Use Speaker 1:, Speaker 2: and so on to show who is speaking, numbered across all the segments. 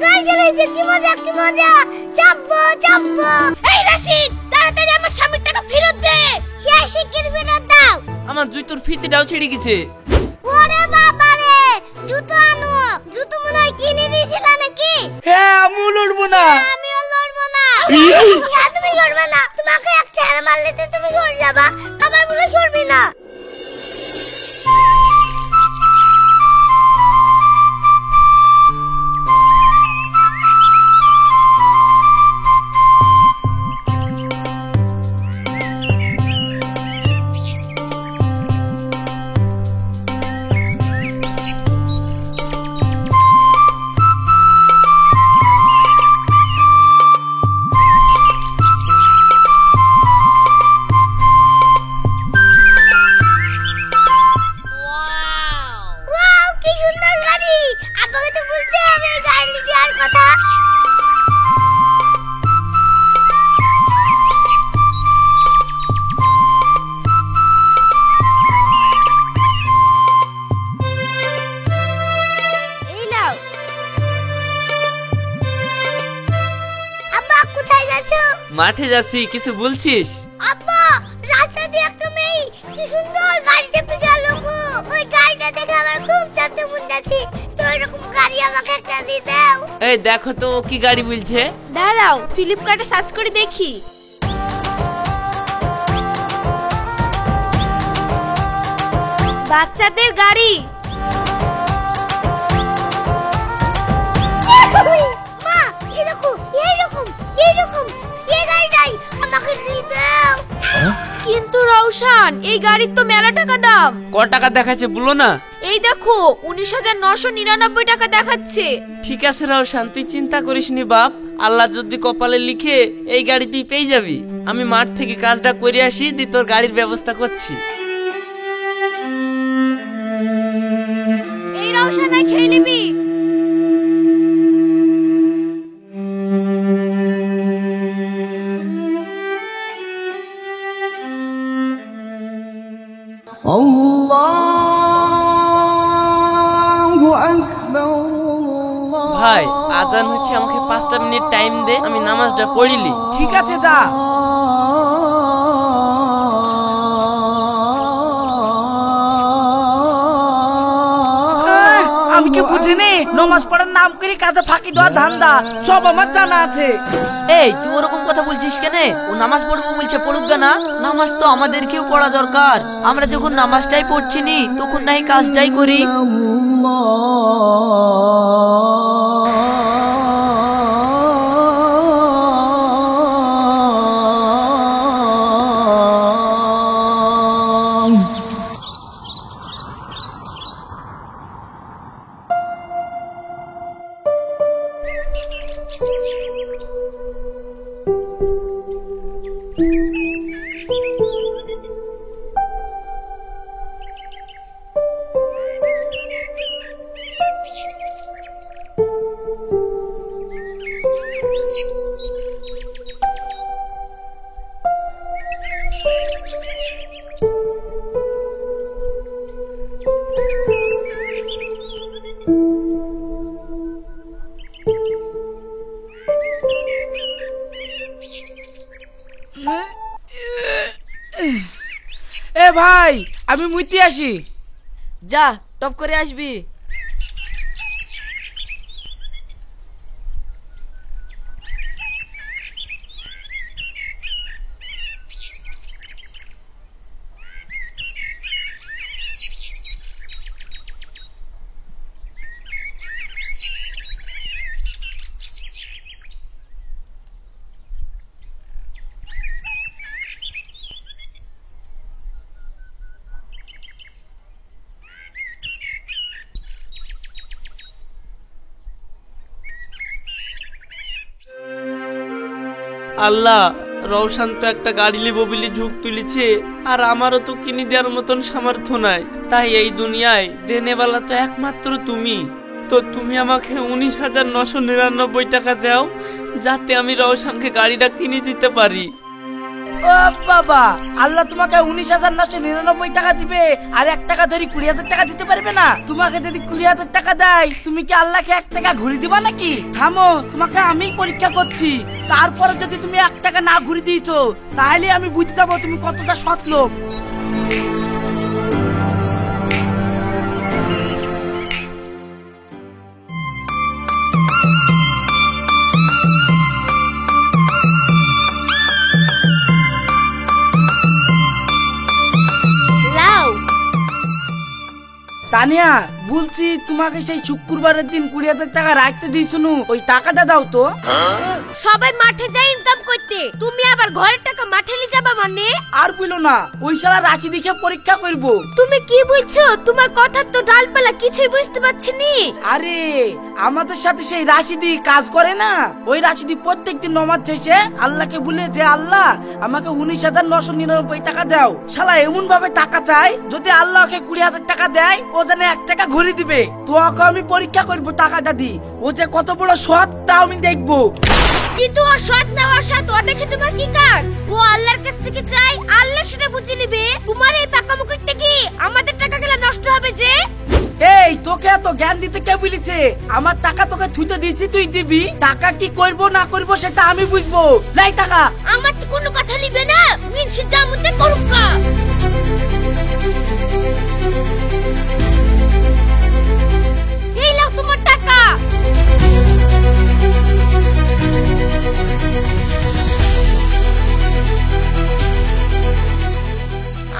Speaker 1: গাড়ি চালাইছে, কি মজা কি মজা। চাপবো চাপবো। এই রাশিদ, তাড়াতাড়ি আমার স্বামীর টাকা ফেরত দে। কে শিগগির ফেরত দাও।
Speaker 2: আমার জুতোর ফিতেটাও ছিঁড়ে গেছে।
Speaker 1: ওরে বাবা রে, জুতো আনো। জুতো মনে হয় কিনে দিয়েছিল নাকি?
Speaker 2: হ্যাঁ, আমি লড়বো না।
Speaker 1: আমিও লড়বো না। তুমি লড়বে না, তোমাকে এক ছেড়ে মারলে তো তুমি সরে যাবা, আমার মনে সরবি না।
Speaker 2: মাঠে যাচ্ছি, কিছু বলছিস?
Speaker 1: আব্বা, রাস্তা দিয়ে একটা মেয়ে কি সুন্দর গাড়ি চেপে গেল গো। ওই গাড়িটা দেখে আমার খুব চাপতে মন যাচ্ছে। তো এরকম গাড়ি আমাকে একটা দিয়ে দাও।
Speaker 2: এই দেখো তো ও কি গাড়ি বলছে।
Speaker 3: দাঁড়াও, ফ্লিপকার্টে সার্চ করে দেখি। বাচ্চাদের গাড়ি।
Speaker 1: মা, এই দেখো, এইরকম এই গাড়িটাই আমাকে দিয়ে দাও।
Speaker 3: কিন্তু রওশন, এই গাড়ির তো মেলা টাকা দাম।
Speaker 2: ক টাকা দেখাচ্ছে বলো না।
Speaker 3: এই দেখো, 19,999 টাকা দেখাচ্ছে।
Speaker 2: ঠিক আছে রওশন, তুই চিন্তা করিস নি বাপ। আল্লাহ যদি কপালে লিখে এই গাড়ি তুই পেয়ে যাবি। আমি মাঠ থেকে কাজটা করে আসি, দি তোর গাড়ির ব্যবস্থা করছি।
Speaker 3: এই রওশন, খেয়ে নিবি।
Speaker 2: ভাই, আজান হচ্ছে, আমাকে 5টা মিনিট টাইম দে, আমি নামাজটা পড়িলি।
Speaker 4: ঠিক আছে, যা। আমি কি বুঝিনি নামাজ পড়ার নাম করে কাজে ফাঁকি দেওয়া ধান্দা, সব আমার জানা আছে।
Speaker 5: এই, তুই ওরকম কথা বলছিস কেন? ও নামাজ পড়বো বলছে, পড়ুক না। নামাজ তো আমাদেরকেও পড়া দরকার। আমরা যখন নামাজটাই পড়ছি নি, তখন নাই কাজটাই করি।
Speaker 4: এ ভাই, আমি মুইতে আসি।
Speaker 5: যা, টপ করে আসবি।
Speaker 2: আল্লাহ, রওশন তো একটা গাড়ি লিব বলে ঝুঁক তুলেছে, আর আমারও তো কিনে দেওয়ার মতন সামর্থ্য নাই। তাই এই দুনিয়ায় দেনেওয়ালা তো একমাত্র তুমি। তো তুমি আমাকে 19,999 টাকা দাও, যাতে আমি রওশনকে গাড়িটা কিনে দিতে পারি।
Speaker 4: ও বাবা, আল্লাহ তোমাকে 19,999 টাকা দিবে আর 1 টাকা ধরে 20,000 টাকা দিতে পারবে না? তোমাকে যদি 20,000 টাকা দেয়, তুমি কি আল্লাহকে 1 টাকা ঘুরে দিবা নাকি? থামো, তোমাকে আমি পরীক্ষা করছি। তারপরে যদি তুমি 1 টাকা না ঘুরে দিয়েছো, তাহলে আমি বুঝতে যাবো তুমি কতটা সৎ লোক।
Speaker 3: লাও।
Speaker 4: তানিয়া, বলছি তোমাকে সেই শুক্রবারের দিন 20,000 টাকা রাখতে দিয়েছিল, ওই টাকাটা দাও তো।
Speaker 3: সবাই মাঠে যায় ইনকাম করতে, তুমি আবার ঘরের টাকা মাঠে নিয়ে যাবা মানে?
Speaker 4: আর বলো না, ওই শালা রাশি দেখে পরীক্ষা করব।
Speaker 3: তুমি কি বলছো? তোমার কথা তো ডালপালা কিছুই বুঝতে পারছি নি।
Speaker 4: আরে আমাদের সাথে সেই রাশিদি কাজ করে না, ওই রাশিদি প্রত্যেকদিন নমাজ শেষে আল্লাহকে বলে যে আল্লাহ আমাকে 19,999 টাকা দাও। শালা এমন ভাবে টাকা চাই, যদি আল্লাহকে 20,000 টাকা দেয়, ও যেন 1 টাকা ঘুরে দিবে। তো ওকে আমি পরীক্ষা করব টাকাটা দি, ও যে কত বড় সৎ তা আমি দেখবো।
Speaker 3: কিন্তু ও সৎ না অসৎ ও দেখে তোমার কি কাজ? ও আল্লাহর কাছ থেকে চাই, আল্লাহ সেটা বুঝে নেবে। তোমার এই পাকামো করতে কি আমাদের টাকাগুলো নষ্ট হবে যে?
Speaker 4: এই তোকে এত জ্ঞান দিতে কে বলেছে? আমার টাকা তোকে থুতে দিয়েছি, তুই দিবি। টাকা কি করব না করব সেটা আমি বুঝবো। লাই টাকা।
Speaker 3: আমার তো কোনো কথা নিবে না, মিনসি জামুতে করুকা। এই লাও তোমার টাকা।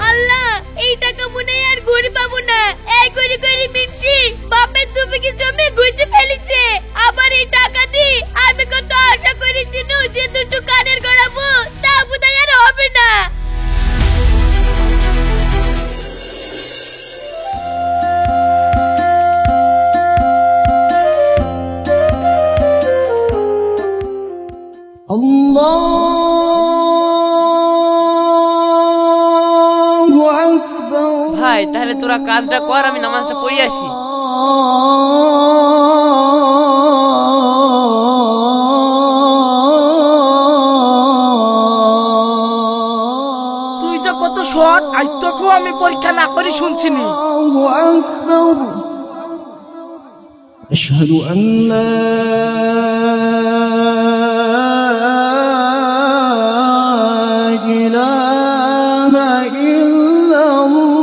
Speaker 3: আল্লাহ, এই টাকা মনে হয় আর ঘুরে পাবো না। এই করে করে মিনসি বাপের তুমি কি জমি গুছে ফেলেছে। আবার এই টাকা দি আমি কত আশা করেছি নু যে দুটো কানের গড়াবো, তা বোধহয় আর হবে না।
Speaker 2: ভাই তাহলে তোরা কাজটা কর, আমি নামাজটা পড়ে আসি।
Speaker 4: তুই যে কত সৎ, আজ তোকেও আমি পরীক্ষা না করে শুনছিনি।
Speaker 6: أشهد أن لا إله إلا الله.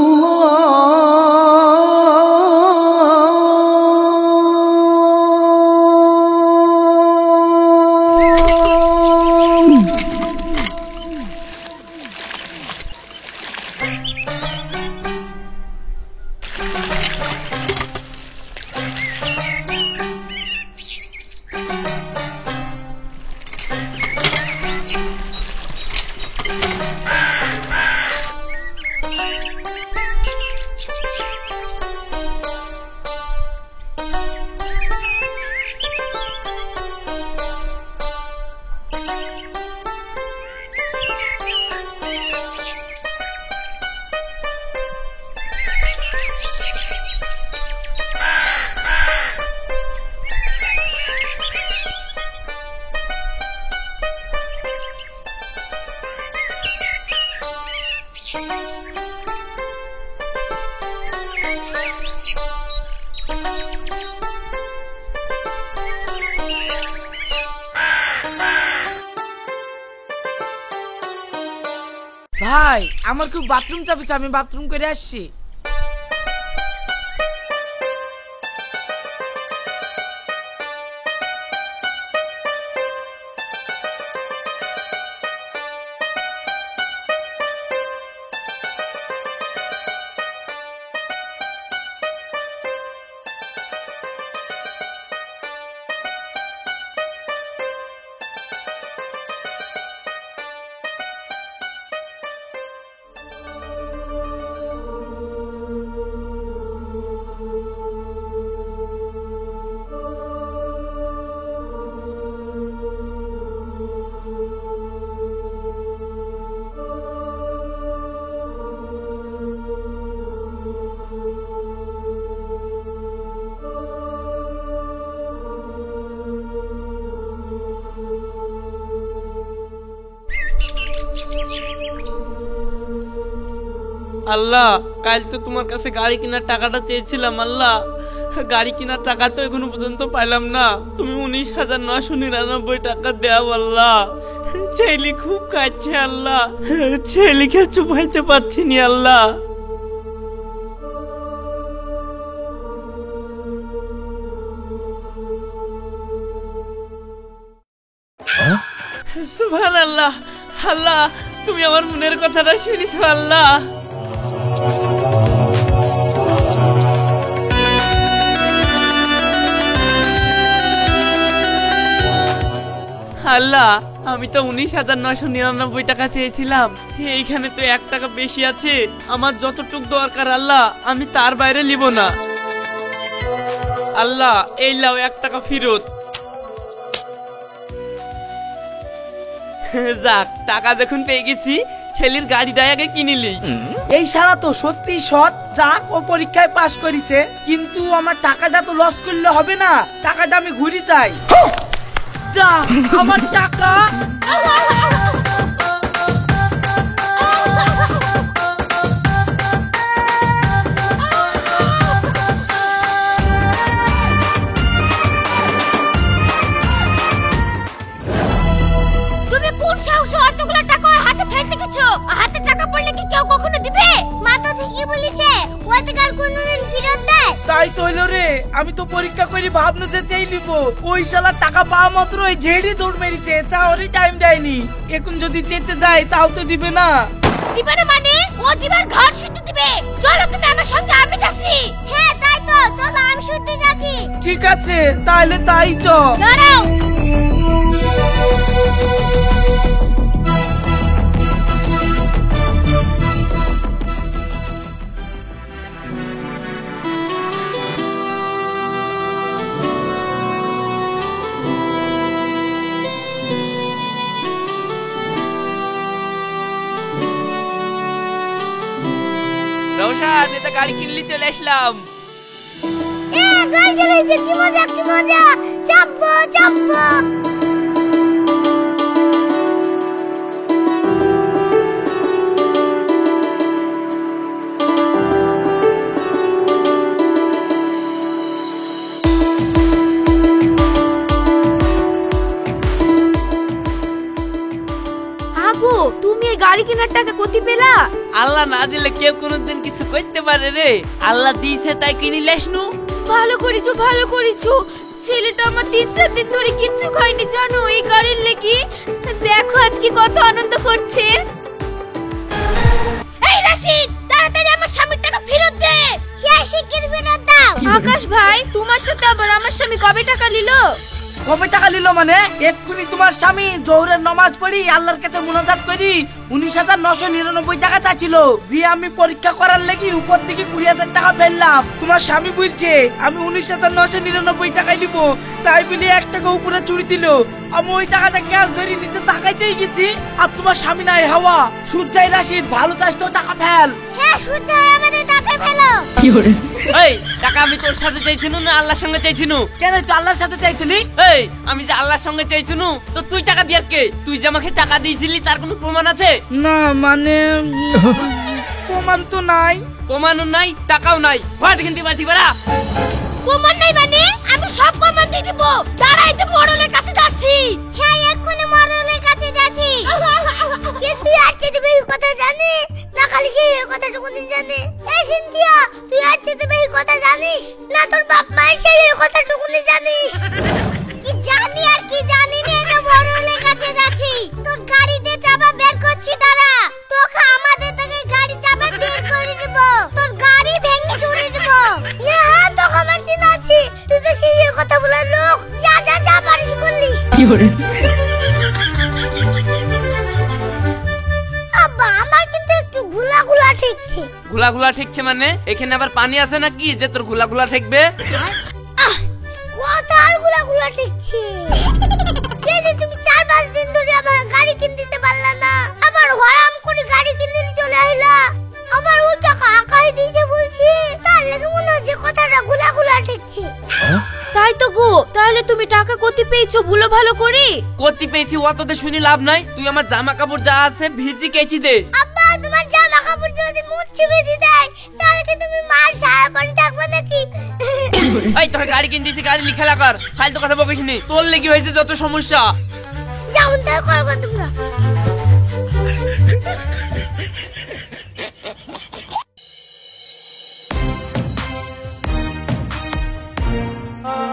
Speaker 4: ভাই আমার খুব বাথরুম চাপিছে, আমি বাথরুম করে আসছি।
Speaker 2: আল্লাহ কাল তো তোমার কাছে গাড়ি কেনার টাকাটা চেয়েছিলাম আল্লাহ, গাড়ি কেনার টাকা তো এখনো পর্যন্ত পাইলাম না। তুমি 19,999 টাকা দাও আল্লাহ। ছেলে খুব কাঁদছে আল্লাহ, ছেলেকে চুপাইতে পারছি নি আল্লাহ। সুবহানাল্লাহ, আল্লাহ তুমি আমার মনের কথাটা শুনেছো আল্লাহ। আল্লাহ আমি তো 19,999 টাকা চেয়েছিলাম, এইখানে তো 1 টাকা বেশি আছে। আমার যতটুক দরকার আল্লাহ আমি তার বাইরে নিব না আল্লাহ। এই লাও 1 টাকা ফেরত। যাক, টাকা যখন পেয়ে গেছি ছেলের গাড়িটা আগে কিনিলি।
Speaker 4: এই শালা তো সত্যি সৎ, যাক ও পরীক্ষায় পাশ করেছে, কিন্তু আমার টাকাটা তো লস করলে হবে না, টাকাটা আমি ঘুরি চাই। যা আমার টাকা।
Speaker 3: তুমি কোন সাহসে অতগুলো টাকা ওর হাতে ফেলতে গেছো? হাতে টাকা পড়লে কি কেউ কখনো দিবে?
Speaker 1: মা তো ঠিকই বলেছে, ও থেকে আর কোনোদিন ফেরত দেয়।
Speaker 4: তাই তো হইলো রে, আমি তো পরীক্ষা করে ভাবলো যে চেয়ে নিব, ওই শালা টাকা পাওয়া মাত্র ওই ঝেড়ি দৌড় মেরেছে, চাওয়ারই টাইম দেয়নি। এখন যদি চেতে যায় তাও তো দিবে না।
Speaker 3: দিবে না মানে? ও দিবার ঘর শুতে দিবে। চলো তুমি আমার সঙ্গে, আমি যাচ্ছি।
Speaker 1: হ্যাঁ তাই তো, চলো আমি শুতে যাচ্ছি।
Speaker 4: ঠিক আছে তাহলে তাই তো।
Speaker 3: দাঁড়াও।
Speaker 2: রওশন, এটা গাড়ি কিনলি, চলে আসলাম।
Speaker 1: গাড়ি চালাইছে, কি মজা কি মজা। চাপবো চাপবো।
Speaker 3: আবু, তুমি এই গাড়ি কেনার টাকা কোথি পেলা?
Speaker 2: আল্লাহ না দিলে কেউ কোনোদিন কিছু করতে পারে রে, আল্লাহ দিয়েছে তাই কিনি লেসনু।
Speaker 3: ভালো করেছো ভালো করেছো। ছেলেটা আমার 3-4 দিন ধরে কিচ্ছু খায়নি জানো, এই গাড়ির লেগে। দেখো আজকে কত আনন্দ করছে। এই রাশিদ, তাড়াতাড়ি আমার স্বামীর টাকা ফেরত দে।
Speaker 1: হ্যাঁ শিগগির ফেরত দাও।
Speaker 3: আকাশ ভাই, তোমার সাথে আবার আমার স্বামী কবে টাকা নিলো?
Speaker 4: কবে টাকা নিল মানে? এক্ষুনি তোমার স্বামী জোহরের নামাজ পড়ি আল্লাহর কাছে মুনাজাত করি 19,999 টাকা চাইছিল, দিয়ে আমি পরীক্ষা করার লাগি উপর থেকে 20,000 টাকা ফেললাম। তোমার স্বামী বলছে আমি 19,999 টাকাই নিব, তাই বলে 1 টাকা উপরে চুরি দিল। আমি ওই টাকাটা ক্যাশ ধরে নিতে তাকাইতেই গেছি, আর তোমার স্বামী নাই হাওয়া। সূর্যাই রাশিদ, ভালো চাস তো টাকা ফেল।
Speaker 1: হ্যাঁ সূর্য আমাদের টাকা ফেলো।
Speaker 2: এই টাকা আমি তোর সাথে চাইছিনু না আল্লাহর সঙ্গে চাইছিনু?
Speaker 4: কেন তুই আল্লাহর সাথে চাইছিলি?
Speaker 2: এই আমি যে আল্লাহর সঙ্গে চাইছিনু, তো তুই টাকা দিয়ার কে? তুই যে আমাকে টাকা দিয়েছিলি তার কোনো প্রমাণ আছে?
Speaker 4: না মানে প্রমাণ তো নাই।
Speaker 2: প্রমাণও নাই, টাকাও নাই। হট কিন্তু বাটি বাড়া।
Speaker 3: প্রমাণ নাই মানে? আমি সব প্রমাণ দিয়ে দিব। দাঁড়াই তো মোড়লের কাছে যাচ্ছি।
Speaker 1: হ্যাঁ এক্ষুনি মরলের কাছে যাচ্ছি। কিন্তু আজকে তুমি এই কথা জানি না, খালি সেই কথাটুকু জানে। এই সিনথিয়া, তুই আজকে তুমি এই কথা জানিস না, তোর বাপ মায়ের সেই কথাটুকু জানিস? কি জানি আর কি জানি না, এটা মরলের কাছে যাচ্ছি। তোর গাড়িতে চাপা বের করছি, দাঁড়া। তোকে আমাদের থেকে গাড়ি চাপা বের করে দিব, তোর গাড়ি ভেঙে চুরি দিব। হ্যাঁ তোকে আমার দিন আছে, তুই তো সেই কথা বলার লোক। যা যা যা পারিস করলিস। আব্বা আমার কিন্তু একটু ঘুলা ঘুলা ঠেকছে।
Speaker 2: ঘুলা ঘুলা ঠেকছে মানে? এখানে আবার পানি আছে নাকি যে তোর ঘুলা ঘুলা ঠেকবে?
Speaker 1: কত আর ঘুলা ঘুলা ঠেকছে। এই যে তুমি 4-5 দিন ধরে আমার গাড়ি কিনে দিতে পারলা না, আবার হরাম করে গাড়ি কিনে নিয়ে চলে আইলা, আবার ও টাকা আকাই দিয়েছে বলছি, তার লাগে মনে হচ্ছে কথাটা ঘুলা ঘুলা ঠেকছে।
Speaker 3: তাই তো গো, তাহলে তুমি টাকা কোথি পেয়েছো বলো ভালো করে।
Speaker 2: কতি পেয়েছি অততে শুনি লাভ নাই। তুই আমার জামা কাপড় যা আছে ভিজি কেচি দে।
Speaker 1: আব্বা তোমার জামা জামা কাপড় যদি মুছে বেঁধে দেয় তাহলে কি তুমি মার সায়া পরে থাকবে নাকি?
Speaker 2: এই তোকে গাড়ি কিনে দিয়েছি, গাড়ি লিখে লাগার ফালতু কথা বকিস নি। তোর লেগে হয়েছে যত সমস্যা।
Speaker 1: যেমন তাই করবো তোমরা।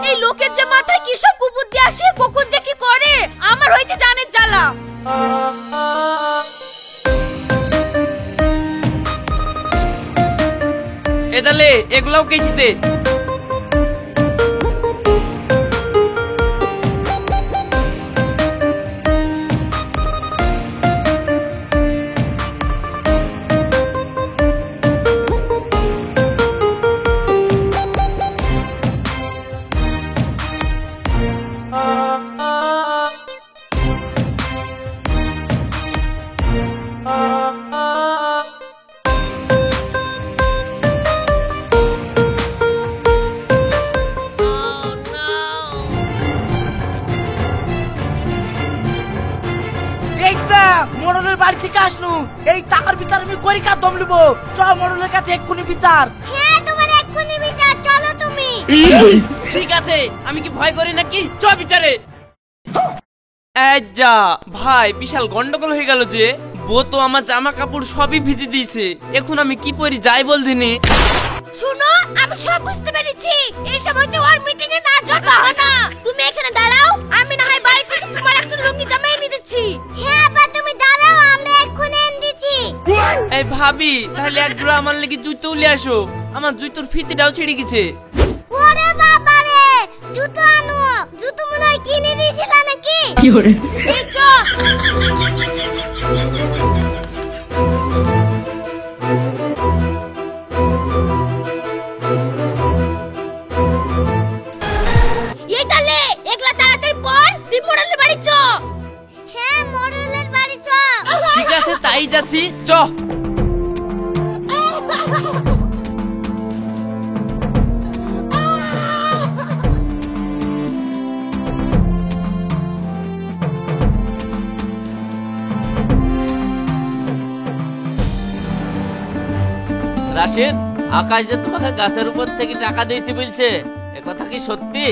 Speaker 3: এই লোকের যে মাথায় কি সব কুবুদ্ধি আসে, কখন যে কি করে, আমার হইতে জানের জ্বালা।
Speaker 2: এদালে এগুলাও কেজিতে।
Speaker 4: এইটা মরলের বাড়ি থেকে আসনু, এই টাকার বিচার আমি করি কার দম লিবো। চ মরলের কাছে এক্ষুনি বিচার।
Speaker 1: হ্যাঁ তোমার এক্ষুনি বিচার, চলো তুমি।
Speaker 2: ঠিক আছে, আমি কি ভয় করি নাকি? চ বিচারে। যা ভাই, বিশাল গন্ডগোল হয়ে গেল যে। বউ তো আমার জামা কাপড় সবই ভিজে দিয়েছে, এখন আমি কি পরি যাই বল দিনি।
Speaker 3: শুনো, আমি সব বুঝতে পেরেছি। এই সময় যে ওর মিটিং এ না যাওয়ার বাহানা। তুমি এখানে দাঁড়াও, আমি না হয় বাড়ি থেকে তোমার একটা লুঙ্গি জামা এনে দিচ্ছি।
Speaker 1: হ্যাঁ বা তুমি দাঁড়াও, আমরা এক্ষুনি এনে দিচ্ছি।
Speaker 2: এই ভাবি, তাহলে এক জোড়া আমার লেগে জুতো উলে আসো, আমার জুতোর ফিতেটাও ছিঁড়ে গেছে।
Speaker 1: ওরে বাবা রে, জুতো আনো। জুতো মনে হয় কিনে দিয়েছিল নাকি?
Speaker 3: এই চ। এই তালে একলা তাড়াতাড়ি পর, তুই মোড়লের বাড়ি চ।
Speaker 1: হ্যাঁ মরলের বাড়ি চ।
Speaker 2: ঠিক আছে, তাই যাচ্ছি, চ।
Speaker 5: রাশিদ, আকাশ যে তোমাকে গাছের উপর থেকে টাকা দিয়েছে বলছে, এ কথা কি সত্যি?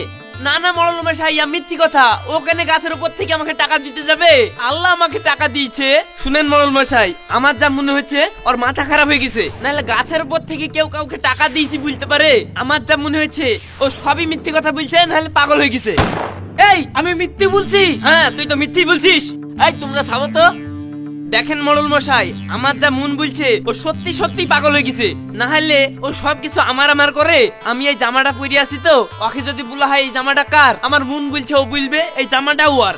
Speaker 2: না না মরল মশাইয়া, মিথ্যি কথা। ওখানে গাছের উপর থেকে আমাকে টাকা দিতে যাবে? আল্লাহ আমাকে টাকা দিয়েছে। শুনেন মরল মশাই, আমার যা মনে হচ্ছে ওর মাথা খারাপ হয়ে গেছে। নাহলে গাছের উপর থেকে কেউ কাউকে টাকা দিয়েছি বলতে পারে? আমার যা মনে হচ্ছে ও সবই মিথ্যি কথা বলছে, নাহলে পাগল হয়ে গেছে।
Speaker 4: এই আমি মিথ্যে বলছি?
Speaker 2: হ্যাঁ, তুই তো মিথ্যি বলছিস।
Speaker 5: এই তোমরা থামো তো।
Speaker 2: দেখেন মরল মশাই, আমার যা মন বলছে ও সত্যি সত্যি পাগল হয়ে গেছে। না হলে ও সবকিছু আমার করে। আমি এই জামাটা পরে আছি তো, ওকে যদি বলা হয় এই জামাটা কার, আমার মন বলছে ও বলবে এই জামাটা ওর।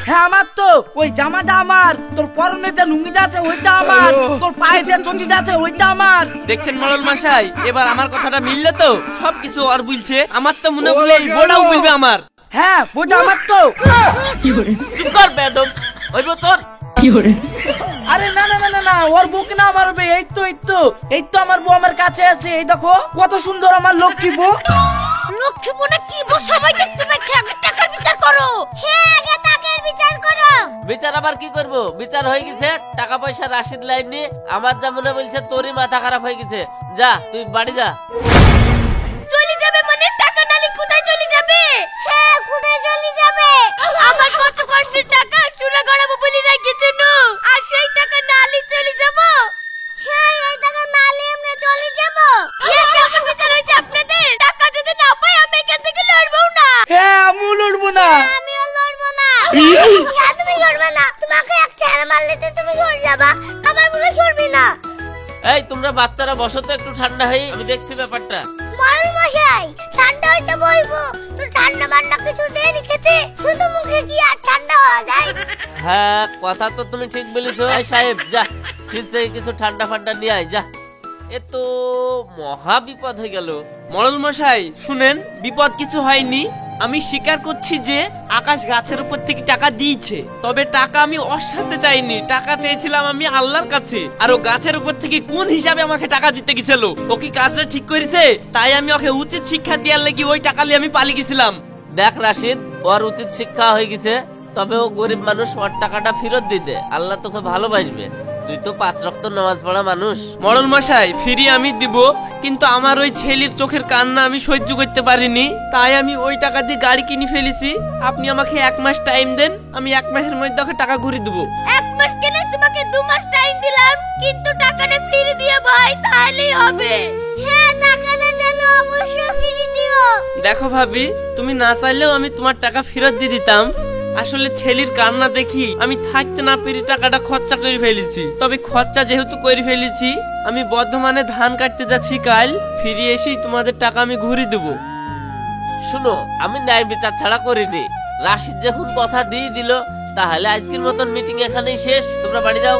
Speaker 4: হ্যাঁ আমার তো ওই জামাটা আমার, তোর পরনে যে লুঙ্গিটা আছে ওইটা আমার, তোর পায়ে যে চটিটা আছে ওইটা আমার।
Speaker 2: দেখছেন মরল মশাই, এবার আমার কথাটা মিললে তো? সবকিছু ওর বলছে, আমার তো মনে বলে এই বড়াও বলবে আমার।
Speaker 4: হ্যাঁ বইটা আমার তো।
Speaker 5: চুপ কর বেয়াদব, হইব তোর।
Speaker 4: আরে না না না না না, ওর বুক না আমার হবে। এই তো এই তো এই তো আমার বউ আমার কাছে আছে। এই দেখো কত সুন্দর আমার লক্ষ্মী বউ।
Speaker 3: লক্ষ্মী বোনা কি বো, সবাই দেখতে পাচ্ছে। আগে টাকার বিচার করো।
Speaker 1: হ্যাঁ আগে টাকার বিচার করো।
Speaker 5: বিচার আবার কি করব? বিচার হয়ে গেছে, টাকা পয়সা রাশিদ লাইনি। আমার যা মনে বলছে তোরই মাথা খারাপ হয়ে গেছে। যা তুই বাড়ি যা।
Speaker 3: চলে যাবে মানে? টাকা নালি কোথায় চলে যাবে?
Speaker 1: হ্যাঁ কোথায় চলে যাবে?
Speaker 3: আমার কত কষ্টের টাকা সুরা গড়াবো বলি রাখিছো নো, আর সেই টাকা নালি চলে যাব।
Speaker 1: হ্যাঁ এই টাকা নালে আমরা চলে যাব।
Speaker 3: এ কেমন বিচার হয়েছে আপনাদের? টাকা যদি না পাই আমি এখান থেকে লড়বো না।
Speaker 4: হ্যাঁ আমিও লড়বো না।
Speaker 1: আমিও লড়বো না। হ্যাঁ তুমি লড়বে না, তোমাকে এক ছেড়ে মারলে তো তুমি সরে যাবা, আমার বলে সরবে না।
Speaker 5: এই তোমরা বাচ্চারা বসো তো, একটু ঠান্ডা হই, আমি দেখছি ব্যাপারটা।
Speaker 1: মরল মশাই, ঠান্ডা হইতে বলবো তো? ঠান্ডা মান্ডা কিছু দেয়নি খেতে, শুধু মুখে কি আর ঠান্ডা হওয়া যায়?
Speaker 5: হ্যাঁ কথা তো তুমি ঠিক বলেছো। এই সাহেব যা, ফ্রিজ থেকে কিছু ঠান্ডা ফান্ডা নিয়ে আয় যা। এ তো মহা বিপদ হয়ে গেল।
Speaker 2: মরল মশাই শুনেন, বিপদ কিছু হয়নি। আমি স্বীকার করছি যে আকাশ গাছের উপর থেকে টাকা দিয়েছে, তবে টাকা আমি ওর সাথে চাইনি, টাকা চেয়েছিলাম আমি আল্লাহর কাছে। আর ও গাছের উপর থেকে কোন হিসাবে আমাকে টাকা দিতে গেছিল? ও কি কাজটা ঠিক করেছে? তাই আমি ওকে উচিত শিক্ষা দেওয়ার লাগি ওই টাকা নিয়ে আমি পালিয়ে গেছিলাম।
Speaker 5: দেখ রাশিদ, ওর উচিত শিক্ষা হয়ে গেছে, তবে ও গরিব মানুষ, ওর টাকাটা ফেরত দিতে। আল্লাহ তোকে ভালোবাসবে।
Speaker 7: তুই তো 5 ওয়াক্ত নামাজ পড়া মানুষ।
Speaker 2: মরল মশাই, ফিরি আমি দিব, কিন্তু আমার ওই ছেলের চোখের কান্না আমি সহ্য করতে পারিনি, তাই আমি ওই টাকা দিয়ে গাড়ি কিনে ফেলেছি। আপনি আমাকে 1 মাস টাইম দেন, আমি 1 মাসের মধ্যে ওকে টাকা ঘুরে দেবো।
Speaker 3: 1 মাস কেন, তোমাকে 2 মাস টাইম দিলাম, কিন্তু টাকাটা ফিরে দিয়ে ভাই, তাহলেই হবে।
Speaker 1: হ্যাঁ, টাকাটা যেন অবশ্যই ফিরে দিও।
Speaker 2: দেখো ভাবি, তুমি না চাইলেও আমি তোমার টাকা ফেরত দিয়ে দিতাম। আসলে ছেলের কান্না দেখি আমি থাকতে না পেরে টাকাটা খরচা করে ফেলেছি। তবে খরচা যেহেতু করে ফেলেছি, আমি বর্ধমানে ধান কাটতে যাচ্ছি কাল, ফিরে এসেই তোমাদের টাকা আমি ঘুরে দেবো।
Speaker 7: শুনো, আমি ন্যায় বিচার ছাড়া করিনি। রাশিদ যখন কথা দিয়ে দিল, তাহলে আজকের মতন মিটিং এখানেই শেষ, তোমরা বাড়ি যাও।